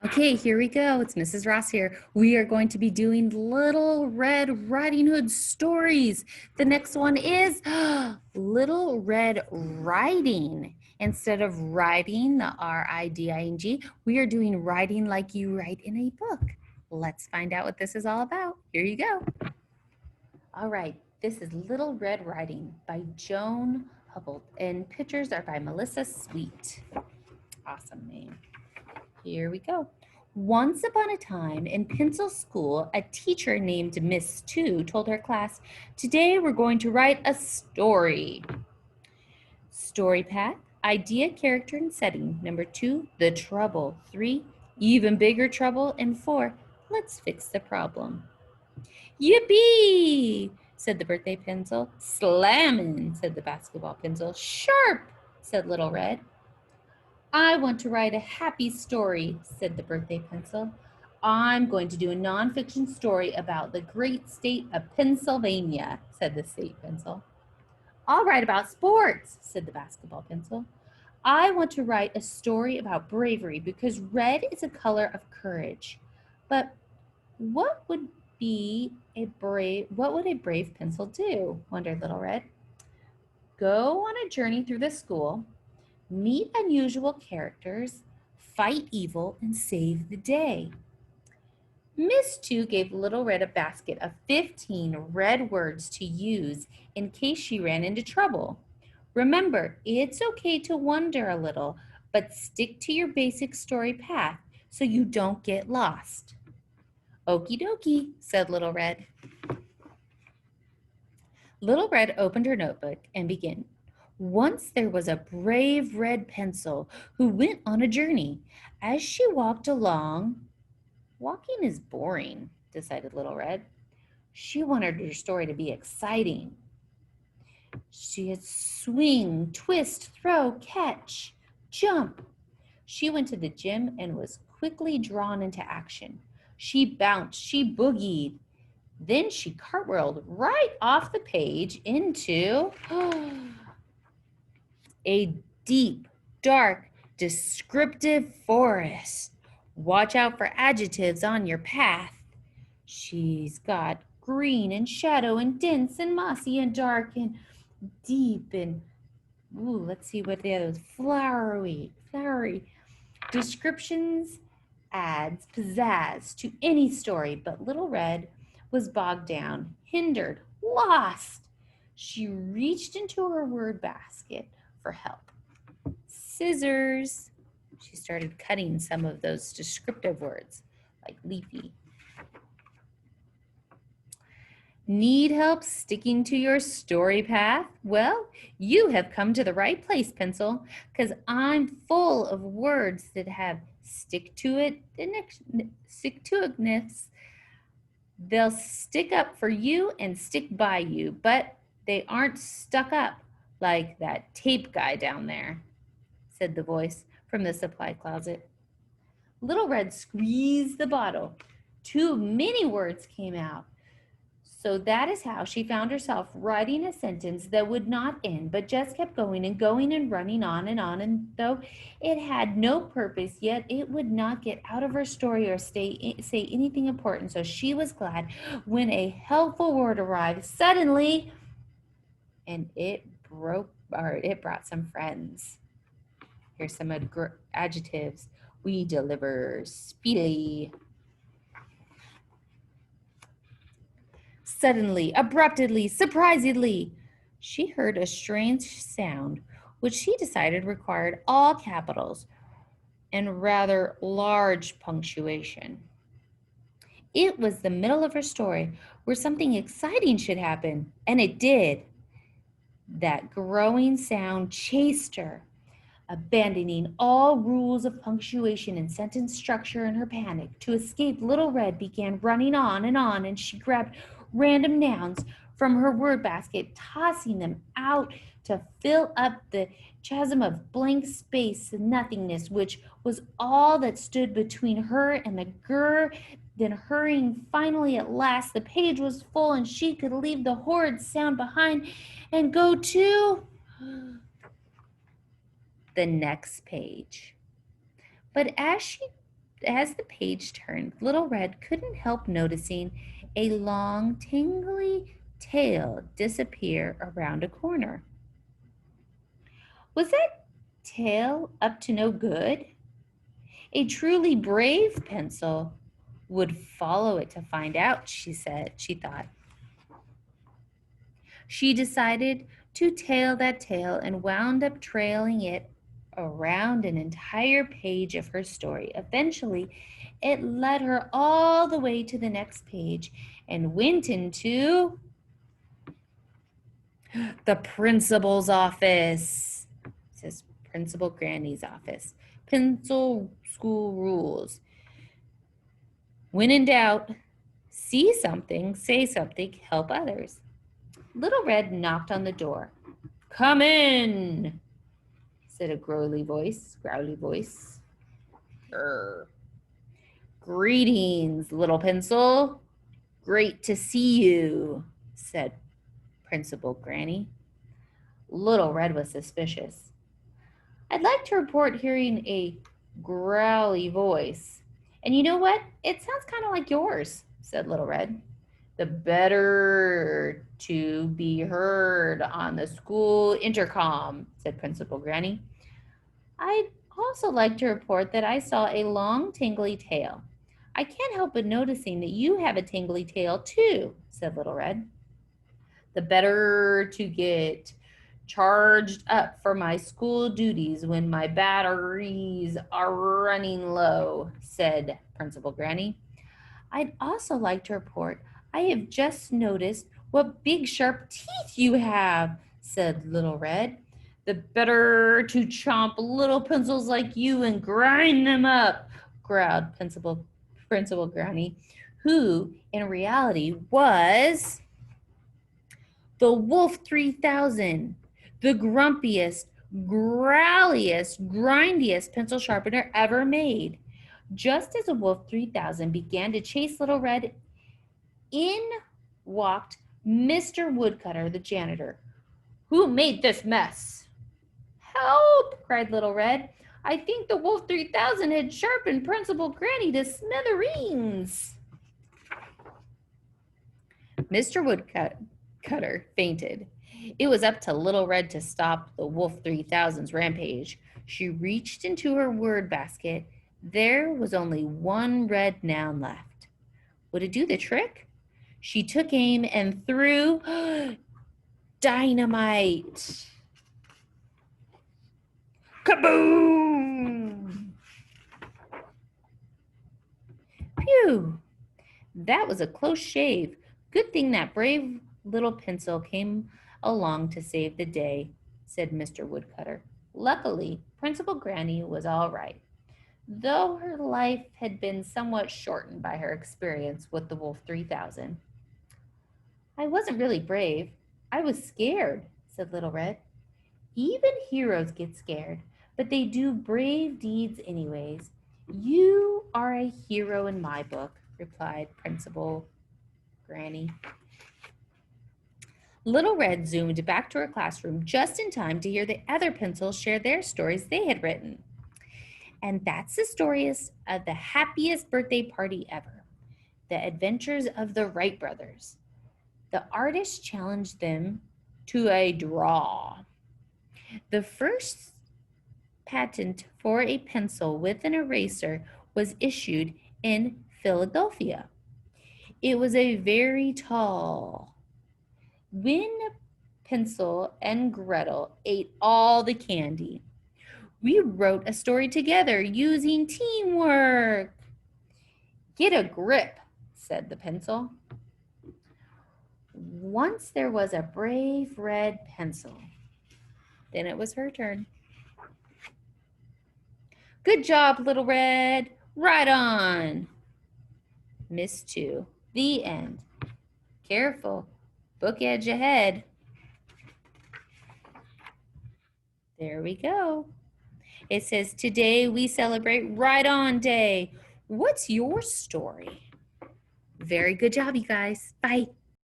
Okay, here we go. It's Mrs. Ross here. We are going to be doing Little Red Riding Hood stories. The next one is Little Red Riding. Instead of riding, the R-I-D-I-N-G, we are doing writing like you write in a book. Let's find out what this is all about. Here you go. All right, this is Little Red Riding by Joan Holub, and pictures are by Melissa Sweet. Awesome name. Here we go. Once upon a time in pencil school, a teacher named Miss Two told her class, "Today we're going to write a story." Story path, idea, character, and setting. Number 2, the trouble. 3, even bigger trouble. And 4, let's fix the problem. Yippee, said the birthday pencil. Slammin', said the basketball pencil. Sharp, said Little Red. I want to write a happy story, said the birthday pencil. I'm going to do a nonfiction story about the great state of Pennsylvania, said the state pencil. I'll write about sports, said the basketball pencil. I want to write a story about bravery because red is a color of courage. But what would a brave pencil do? Wondered Little Red. Go on a journey through the school, meet unusual characters, fight evil, and save the day. Miss Two gave Little Red a basket of 15 red words to use in case she ran into trouble. Remember, it's okay to wonder a little, but stick to your basic story path so you don't get lost. Okie dokie, said Little Red. Little Red opened her notebook and began. Once there was a brave red pencil who went on a journey. As she walked along, walking is boring, decided Little Red. She wanted her story to be exciting. She had swing, twist, throw, catch, jump. She went to the gym and was quickly drawn into action. She bounced, she boogied. Then she cartwheeled right off the page into a deep, dark, descriptive forest. Watch out for adjectives on your path. She's got green and shadow and dense and mossy and dark and deep and let's see what the other was. Flowery. Descriptions adds pizzazz to any story, but Little Red was bogged down, hindered, lost. She reached into her word basket for help. Scissors. She started cutting some of those descriptive words, like leafy. Need help sticking to your story path? Well, you have come to the right place, pencil, because I'm full of words that have stick-to-itness. They'll stick up for you and stick by you, but they aren't stuck up like that tape guy down there, said the voice from the supply closet. Little Red squeezed the bottle. Too many words came out. So that is how she found herself writing a sentence that would not end, but just kept going and going and running on. And though it had no purpose, yet it would not get out of her story or say anything important. So she was glad when a helpful word arrived suddenly, and it brought some friends. Here's some adjectives. We deliver speedily. Suddenly, abruptly, surprisingly, she heard a strange sound, which she decided required all capitals and rather large punctuation. It was the middle of her story where something exciting should happen, and it did. That growing sound chased her. Abandoning all rules of punctuation and sentence structure in her panic to escape, Little Red began running on, and she grabbed random nouns from her word basket, tossing them out to fill up the chasm of blank space and nothingness, which was all that stood between her and the grr. Then hurrying finally at last, the page was full and she could leave the horrid sound behind and go to the next page. But as she as the page turned, Little Red couldn't help noticing a long, tingly tail disappear around a corner. Was that tail up to no good? A truly brave pencil would follow it to find out, she thought. She decided to tail that tail and wound up trailing it around an entire page of her story. Eventually, it led her all the way to the next page and went into the principal's office. It says Principal Granny's office. Pencil school rules. When in doubt, see something, say something, help others. Little Red knocked on the door. Come in, said a growly voice, growly voice. Grr. Greetings, little pencil. Great to see you, said Principal Granny. Little Red was suspicious. I'd like to report hearing a growly voice. And you know what? It sounds kind of like yours, said Little Red. The better to be heard on the school intercom, said Principal Granny. I'd also like to report that I saw a long, tingly tail. I can't help but noticing that you have a tingly tail too, said Little Red. The better to get charged up for my school duties when my batteries are running low, said Principal Granny. I'd also like to report I have just noticed what big sharp teeth you have, said Little Red. The better to chomp little pencils like you and grind them up, growled Principal Granny, who in reality was the Wolf 3000, the grumpiest, growliest, grindiest pencil sharpener ever made. Just as the Wolf 3000 began to chase Little Red, in walked Mr. Woodcutter, the janitor. Who made this mess? Help! Cried Little Red. I think the Wolf 3000 had sharpened Principal Granny to smithereens. Mr. Woodcutter fainted. It was up to Little Red to stop the Wolf 3000's rampage. She reached into her word basket. There was only one red noun left. Would it do the trick? She took aim and threw dynamite. Kaboom! Phew! That was a close shave. Good thing that brave little pencil came along to save the day, said Mr. Woodcutter. Luckily, Principal Granny was all right, though her life had been somewhat shortened by her experience with the Wolf 3000. I wasn't really brave. I was scared, said Little Red. Even heroes get scared, but they do brave deeds anyways. You are a hero in my book, replied Principal Granny. Little Red zoomed back to her classroom just in time to hear the other pencils share their stories they had written. And that's the story of the happiest birthday party ever, The Adventures of the Wright Brothers. The artist challenged them to a draw. The first patent for a pencil with an eraser was issued in Philadelphia. It was a very tall. When Pencil and Gretel ate all the candy, we wrote a story together using teamwork. Get a grip, said the pencil. Once there was a brave red pencil. Then it was her turn. Good job, Little Red. Right on. Miss 2. The end. Careful. Book edge ahead. There we go. It says, today we celebrate Right On Day. What's your story? Very good job, you guys. Bye.